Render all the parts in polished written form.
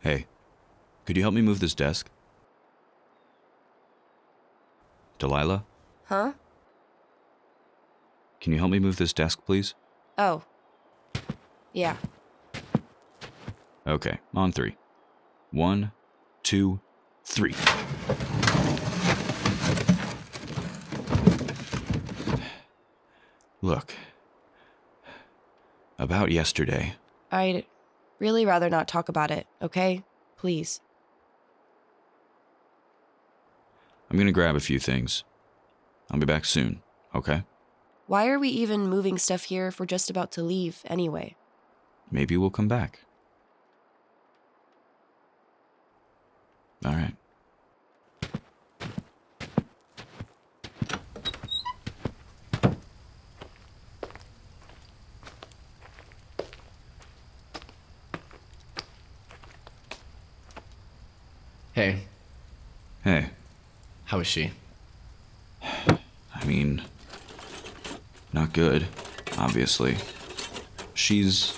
Hey, could you help me move this desk? Delilah, Huh? can you help me move this desk, please? Oh. Yeah. Okay, on 3. 1, 2, 3. Look, about yesterday. I'd really rather not talk about it, okay? Please. I'm gonna grab a few things. I'll be back soon, okay? Why are we even moving stuff here if we're just about to leave anyway? Maybe we'll come back. All right. Hey, Hey, how is she? I mean, not good, obviously. She's,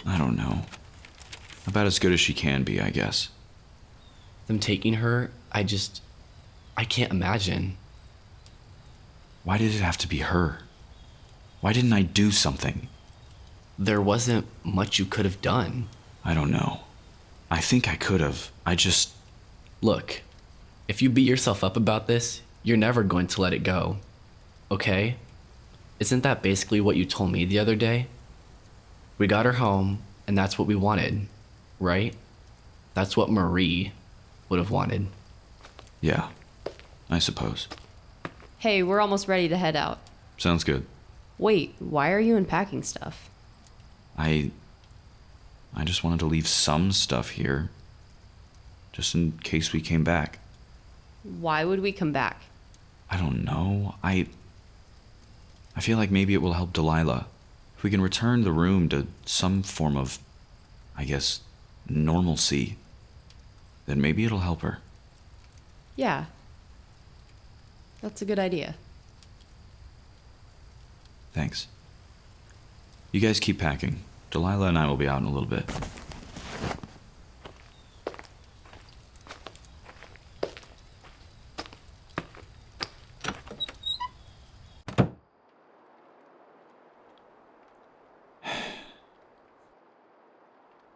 I don't know, about as good as she can be, I guess. Them taking her, I can't imagine. Why did it have to be her? Why didn't I do something? There wasn't much you could have done. I don't know. I think I could have. Look, if you beat yourself up about this, you're never going to let it go. Okay? Isn't that basically what you told me the other day? We got her home, and that's what we wanted, right? That's what Marie would have wanted. Yeah, I suppose. Hey, we're almost ready to head out. Sounds good. Wait, why are you unpacking stuff? I just wanted to leave some stuff here, just in case we came back. Why would we come back? I don't know. I feel like maybe it will help Delilah. If we can return the room to some form of, I guess, normalcy, then maybe it'll help her. Yeah. That's a good idea. Thanks. You guys keep packing. Delilah and I will be out in a little bit.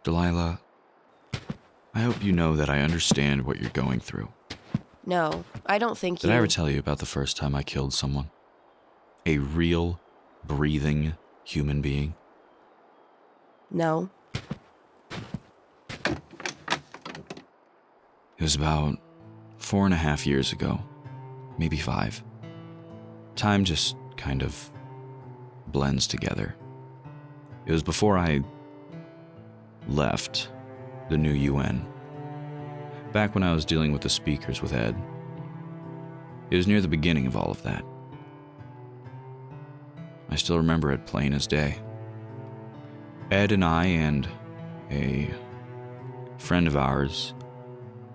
Delilah, I hope you know that I understand what you're going through. No, I don't think Did you... I ever tell you about the first time I killed someone? A real, breathing human being? No. It was about 4.5 years ago, maybe 5. Time just kind of blends together. It was before I left the new UN. Back when I was dealing with the speakers with Ed. It was near the beginning of all of that. I still remember it plain as day. Ed and I and a friend of ours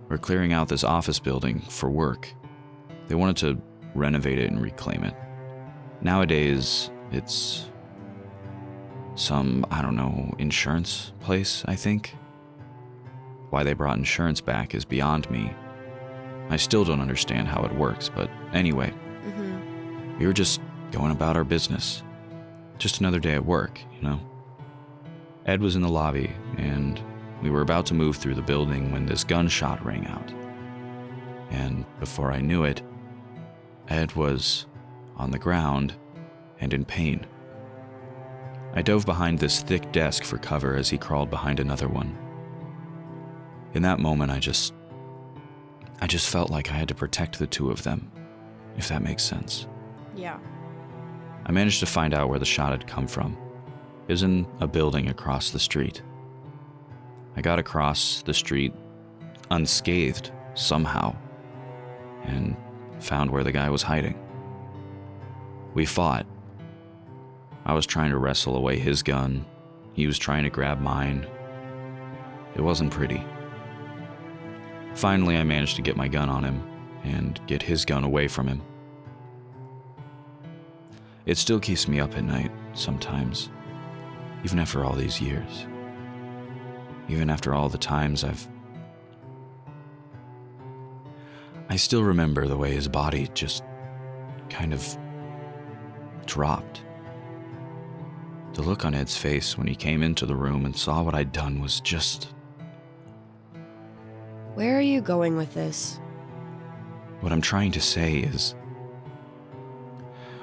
were clearing out this office building for work. They wanted to renovate it and reclaim it. Nowadays, it's some, I don't know, insurance place, I think. Why they brought insurance back is beyond me. I still don't understand how it works, but anyway. We were just going about our business. Just another day at work, you know? Ed was in the lobby, and we were about to move through the building when this gunshot rang out. And before I knew it, Ed was on the ground and in pain. I dove behind this thick desk for cover as he crawled behind another one. In that moment, I just felt like I had to protect the two of them, if that makes sense. Yeah. I managed to find out where the shot had come from. It was in a building across the street. I got across the street unscathed somehow and found where the guy was hiding. We fought. I was trying to wrestle away his gun. He was trying to grab mine. It wasn't pretty. Finally, I managed to get my gun on him and get his gun away from him. It still keeps me up at night sometimes, even after all these years. even after all the times I still remember the way his body just kind of dropped. The look on Ed's face when he came into the room and saw what I'd done was just... Where are you going with this? What I'm trying to say is...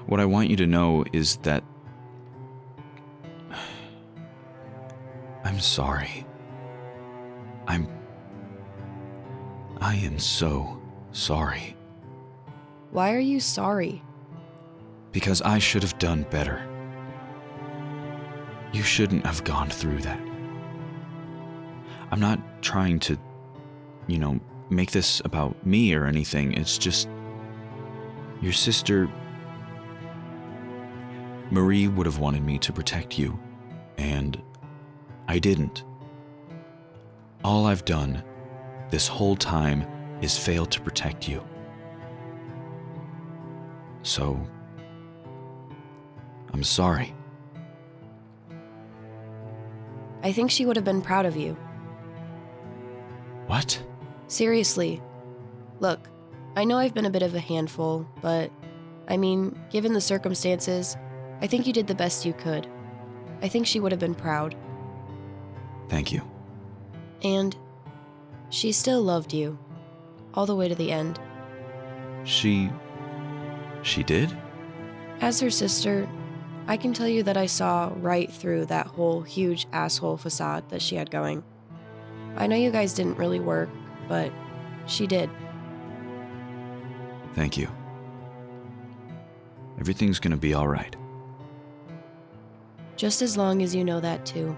What I want you to know is that... I'm sorry. I am so sorry. Why are you sorry? Because I should have done better. You shouldn't have gone through that. I'm not trying to, make this about me or anything. It's just... Your sister... Marie would have wanted me to protect you, and I didn't. All I've done this whole time is fail to protect you. So, I'm sorry. I think she would have been proud of you. What? Seriously. Look, I know I've been a bit of a handful, but, given the circumstances, I think you did the best you could. I think she would have been proud. Thank you. And she still loved you, all the way to the end. She did? As her sister, I can tell you that I saw right through that whole huge asshole facade that she had going. I know you guys didn't really work, but she did. Thank you. Everything's gonna be all right. Just as long as you know that too.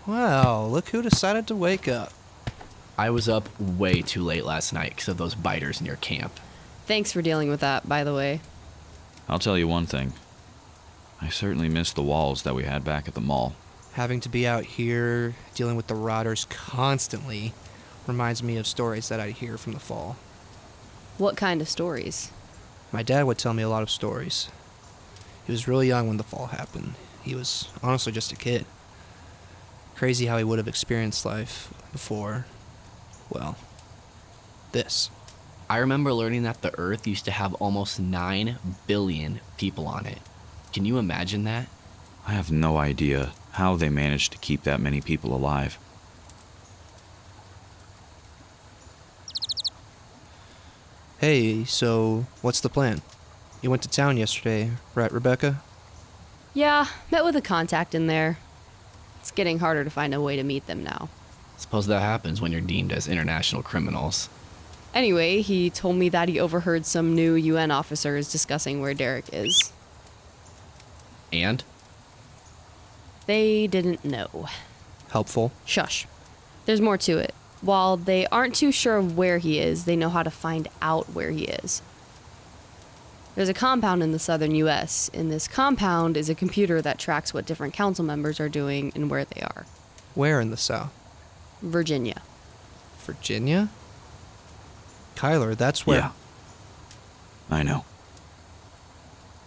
Wow, look who decided to wake up. I was up way too late last night because of those biters near camp. Thanks for dealing with that, by the way. I'll tell you one thing. I certainly miss the walls that we had back at the mall. Having to be out here, dealing with the rotters constantly, reminds me of stories that I'd hear from the fall. What kind of stories? My dad would tell me a lot of stories. He was really young when the fall happened. He was honestly just a kid. Crazy how he would have experienced life before, well, this. I remember learning that the Earth used to have almost 9 billion people on it. Can you imagine that? I have no idea how they managed to keep that many people alive. Hey, so what's the plan? You went to town yesterday, right, Rebecca? Yeah, met with a contact in there. It's getting harder to find a way to meet them now. Suppose that happens when you're deemed as international criminals. Anyway, he told me that he overheard some new UN officers discussing where Derek is. And? They didn't know. Helpful. Shush. There's more to it. While they aren't too sure of where he is, they know how to find out where he is. There's a compound in the southern U.S. In this compound is a computer that tracks what different council members are doing and where they are. Where in the South? Virginia. Virginia? Kyler, that's where... Yeah. I know.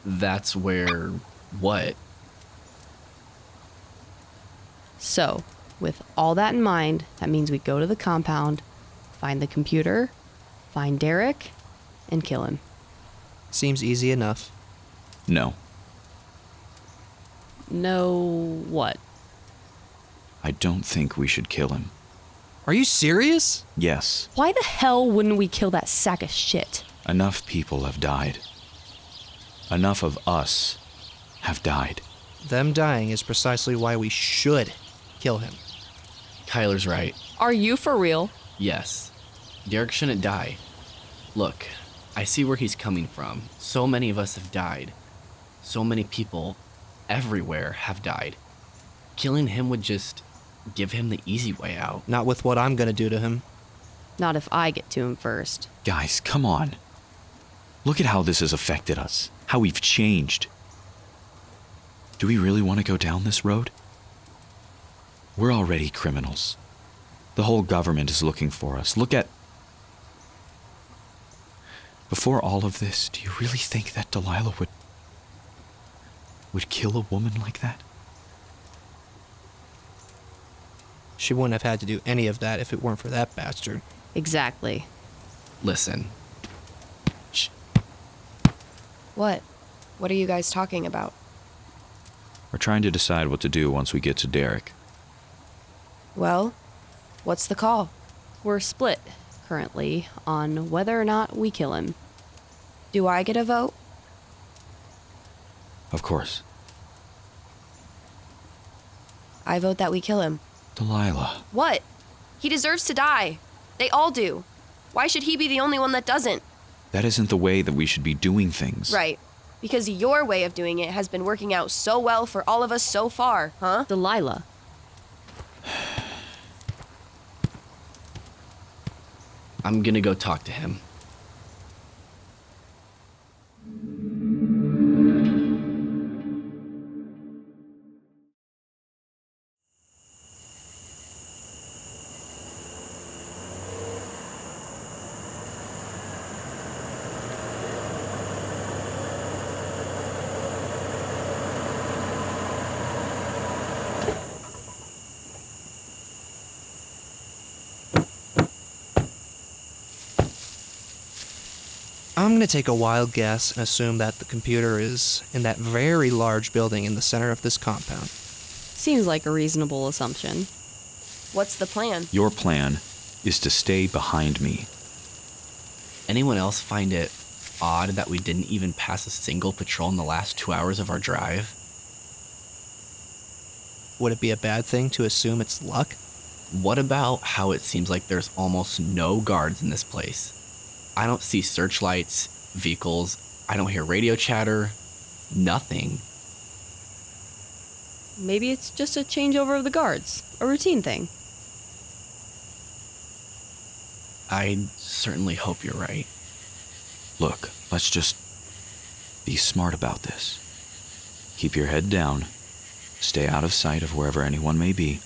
That's where... what? So, with all that in mind, that means we go to the compound, find the computer, find Derek, and kill him. Seems easy enough. No. No what? I don't think we should kill him. Are you serious? Yes. Why the hell wouldn't we kill that sack of shit? Enough people have died. Enough of us have died. Them dying is precisely why we should kill him. Kyler's right. Are you for real? Yes. Derek shouldn't die. Look, I see where he's coming from. So many of us have died. So many people everywhere have died. Killing him would just give him the easy way out. Not with what I'm gonna do to him. Not if I get to him first. Guys, come on. Look at how this has affected us. How we've changed. Do we really want to go down this road? We're already criminals. The whole government is looking for us. Look at... Before all of this, do you really think that Delilah would kill a woman like that? She wouldn't have had to do any of that if it weren't for that bastard. Exactly. Listen. Shh. What? What are you guys talking about? We're trying to decide what to do once we get to Derek. Well, what's the call? We're split currently on whether or not we kill him. Do I get a vote? Of course. I vote that we kill him. Delilah. What? He deserves to die. They all do. Why should he be the only one that doesn't? That isn't the way that we should be doing things. Right. Because your way of doing it has been working out so well for all of us so far, huh? Delilah. I'm gonna go talk to him. I'm going to take a wild guess and assume that the computer is in that very large building in the center of this compound. Seems like a reasonable assumption. What's the plan? Your plan is to stay behind me. Anyone else find it odd that we didn't even pass a single patrol in the last 2 hours of our drive? Would it be a bad thing to assume it's luck? What about how it seems like there's almost no guards in this place? I don't see searchlights, vehicles, I don't hear radio chatter, nothing. Maybe it's just a changeover of the guards, a routine thing. I certainly hope you're right. Look, let's just be smart about this. Keep your head down, stay out of sight of wherever anyone may be,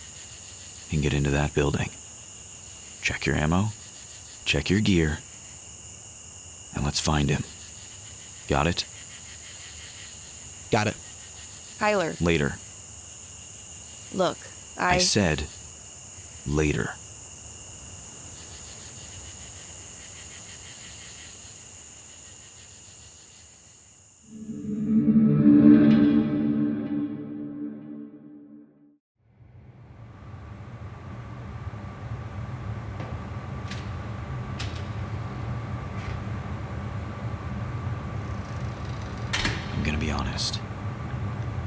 and get into that building. Check your ammo, check your gear, and let's find him. Got it? Got it. Kyler, Later. look, I said later. I'm gonna be honest.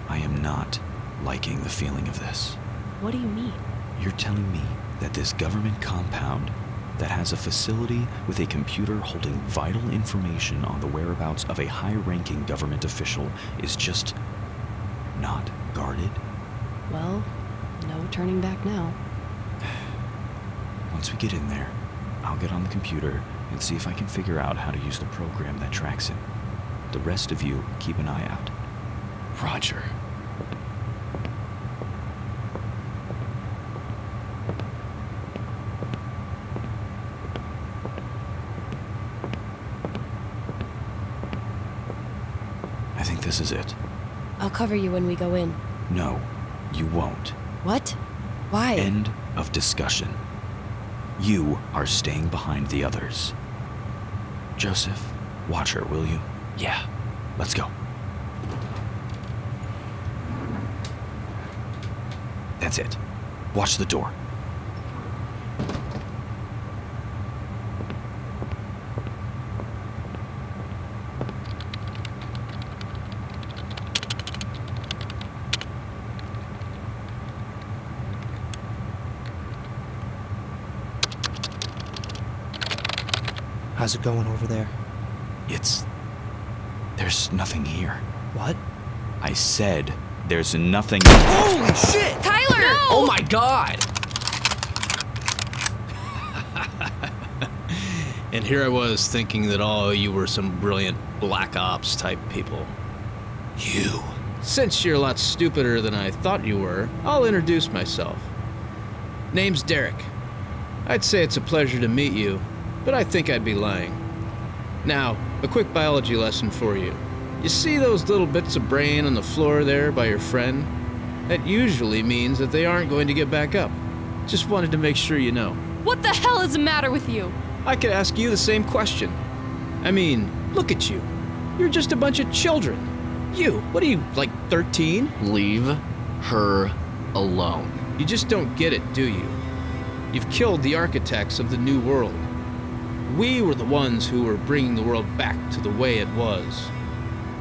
I am not liking the feeling of this. What do you mean? You're telling me that this government compound that has a facility with a computer holding vital information on the whereabouts of a high-ranking government official is just not guarded? Well, no turning back now. Once we get in there, I'll get on the computer and see if I can figure out how to use the program that tracks it. The rest of you keep an eye out. Roger. I think this is it. I'll cover you when we go in. No, you won't. What? Why? End of discussion. You are staying behind the others. Joseph, watch her, will you? Yeah. Let's go. That's it. Watch the door. How's it going over there? There's nothing here. What? I said there's nothing. Holy shit! Kyler! No! Oh my god! And here I was thinking that all you were some brilliant black ops type people. You Since you're a lot stupider than I thought you were, I'll introduce myself. Name's Derek. I'd say it's a pleasure to meet you, but I think I'd be lying. Now, a quick biology lesson for you. You see those little bits of brain on the floor there by your friend? That usually means that they aren't going to get back up. Just wanted to make sure you know. What the hell is the matter with you? I could ask you the same question. I mean, look at you. You're just a bunch of children. You, what are you, like 13? Leave her alone. You just don't get it, do you? You've killed the architects of the new world. We were the ones who were bringing the world back to the way it was.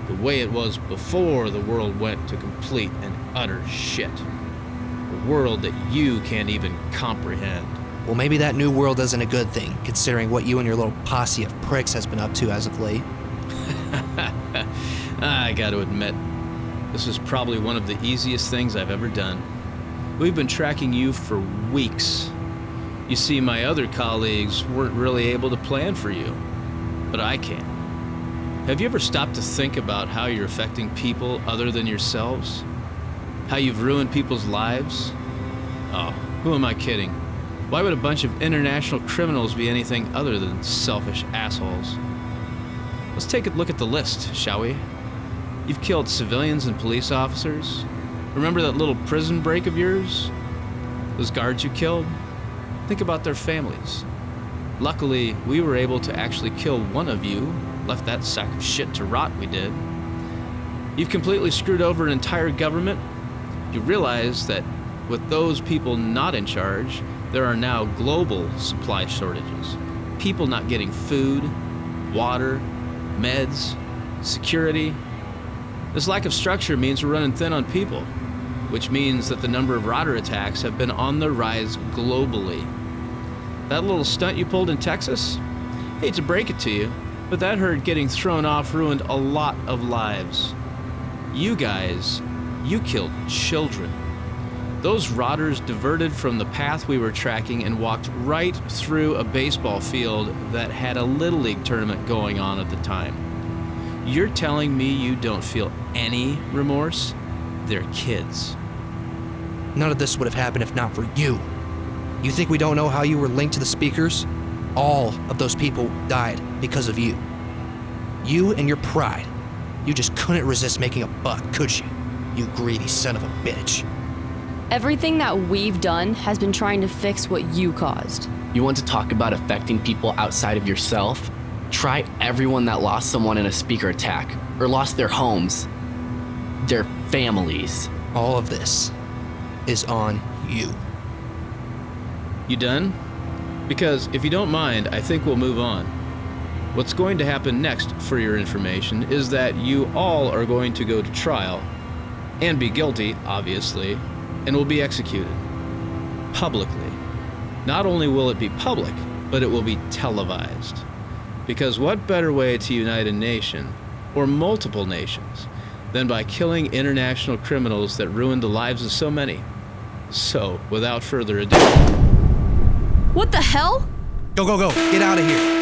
The way it was before the world went to complete and utter shit. A world that you can't even comprehend. Well, maybe that new world isn't a good thing, considering what you and your little posse of pricks has been up to as of late. I gotta admit, this is probably one of the easiest things I've ever done. We've been tracking you for weeks. You see, my other colleagues weren't really able to plan for you, but I can. Have you ever stopped to think about how you're affecting people other than yourselves? How you've ruined people's lives? Oh, who am I kidding? Why would a bunch of international criminals be anything other than selfish assholes? Let's take a look at the list, shall we? You've killed civilians and police officers. Remember that little prison break of yours? Those guards you killed? Think about their families. Luckily, we were able to actually kill one of you. Left that sack of shit to rot, we did. You've completely screwed over an entire government. You realize that with those people not in charge, there are now global supply shortages. People not getting food, water, meds, security. This lack of structure means we're running thin on people, which means that the number of rotter attacks have been on the rise globally. That little stunt you pulled in Texas? Hate to break it to you, but that herd getting thrown off ruined a lot of lives. You guys, you killed children. Those rotters diverted from the path we were tracking and walked right through a baseball field that had a Little League tournament going on at the time. You're telling me you don't feel any remorse? They're kids. None of this would have happened if not for you. You think we don't know how you were linked to the speakers? All of those people died because of you. You and your pride. You just couldn't resist making a buck, could you? You greedy son of a bitch. Everything that we've done has been trying to fix what you caused. You want to talk about affecting people outside of yourself? Try everyone that lost someone in a speaker attack, or lost their homes, their families. All of this is on you. You done? Because if you don't mind, I think we'll move on. What's going to happen next, for your information, is that you all are going to go to trial, and be guilty, obviously, and will be executed. Publicly. Not only will it be public, but it will be televised. Because what better way to unite a nation, or multiple nations, than by killing international criminals that ruined the lives of so many? So, without further ado... What the hell? Go, go, go. Get out of here.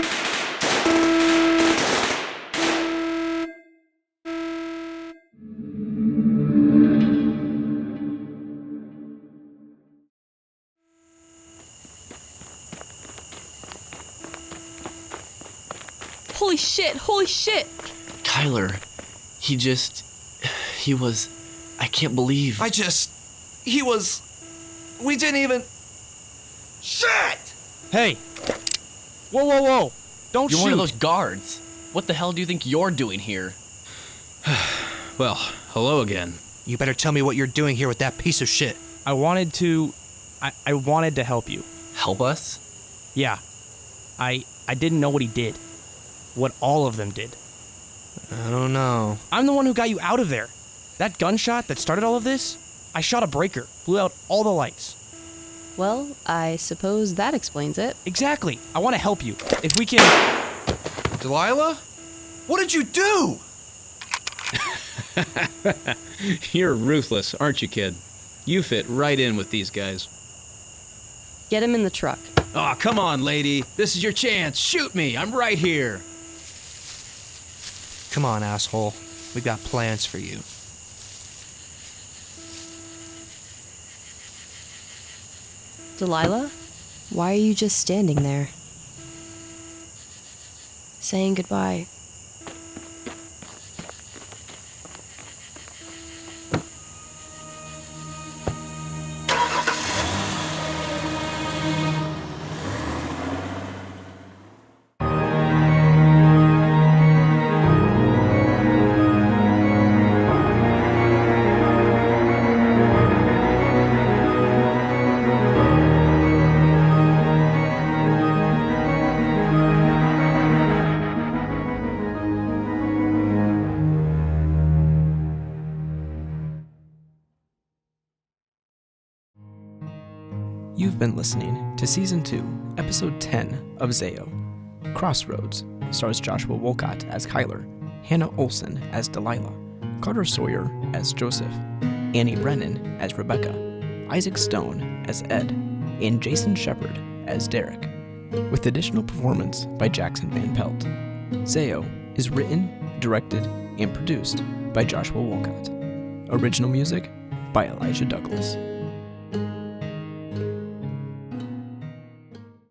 Holy shit, holy shit! Kyler, he was, I can't believe. We didn't even... Shit! Hey! Whoa, whoa, whoa! Don't You're shoot! one of those guards. What the hell do you think you're doing here? Well, hello again. You better tell me what you're doing here with that piece of shit. I wanted to help you. Help us? Yeah. I didn't know what he did. What all of them did. I don't know. I'm the one who got you out of there. That gunshot that started all of this, I shot a breaker, blew out all the lights. Well, I suppose that explains it. Exactly. I want to help you. If we can... Delilah? What did you do? You're ruthless, aren't you, kid? You fit right in with these guys. Get him in the truck. Aw, come on, lady. This is your chance. Shoot me. I'm right here. Come on, asshole. We've got plans for you. Delilah, why are you just standing there? Saying goodbye. You've been listening to Season 2, Episode 10 of Z.E.O. Crossroads stars Joshua Wolcott as Kyler, Hannah Olson as Delilah, Carter Sawyer as Joseph, Annie Brennan as Rebecca, Isaac Stone as Ed, and Jason Shepard as Derek, with additional performance by Jackson Van Pelt. Z.E.O. is written, directed, and produced by Joshua Wolcott. Original music by Elijah Douglas.